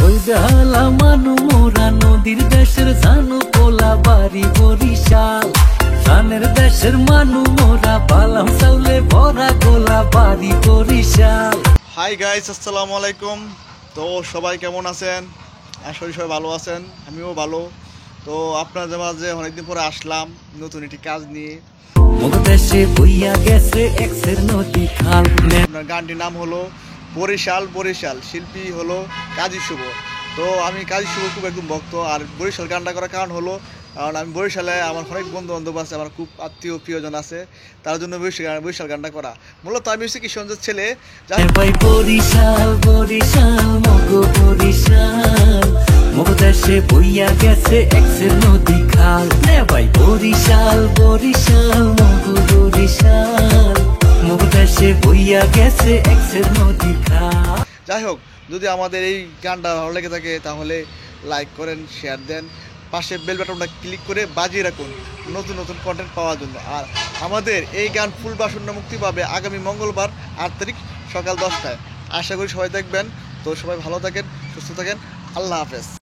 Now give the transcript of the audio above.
ওই বেহালা মানু মোরা নদীর দেশের জানু পোলা বাড়ি বরিশাল ধানের দেশের মানু মোরা বালাম চাউলে ভরা গোলা বাড়ি বরিশাল। হাই গাইস, আসসালামু আলাইকুম। তো সবাই কেমন আছেন? আশা করি সবাই ভালো আছেন, আমিও ভালো। তো আপনাদের মাঝে অনেকদিন পরে আসলাম নতুন একটি কাজ নিয়ে। দেশে বইয়া গেছে এক্সের নদী খাল। আপনার গানটির নাম হলো বরিশাল বরিশাল, শিল্পী হলো কাজী শুভ। তো আমি কাজী শুভ খুব একদম ভক্ত। আর বরিশাল গানটা করার কারণ হলো কারণ আমি বরিশালে আমার অনেক বন্ধু বান্ধব আছে, আমার খুব আত্মীয় প্রিয়জন আছে, তার জন্য বরিশাল গানটা করা। মূলত আমি হচ্ছে কিশোরগঞ্জের ছেলে। বরিশাল বরিশাল মগো বরিশাল, মগো দেশে বইয়া গেছে এক্সের নদী খাল। ভাই বরিশাল বরিশাল মগো বরিশাল, মগো দেশে বইয়া গেছে এক্সের নদী খাল। যাই হোক, যদি আমাদের এই গানটা ভালো লেগে থাকে তাহলে লাইক করেন, শেয়ার দেন, পাশে বেল বাটনটা ক্লিক করে বাজিয়ে রাখুন নতুন নতুন কন্টেন্ট পাওয়ার জন্য। আর আমাদের এই গান ফুল ভার্সনটা মুক্তি পাবে আগামী মঙ্গলবার 8 তারিখ সকাল 10টায়। আশা করি সবাই দেখবেন। তো সবাই ভালো থাকেন, সুস্থ থাকেন, আল্লাহ হাফেজ।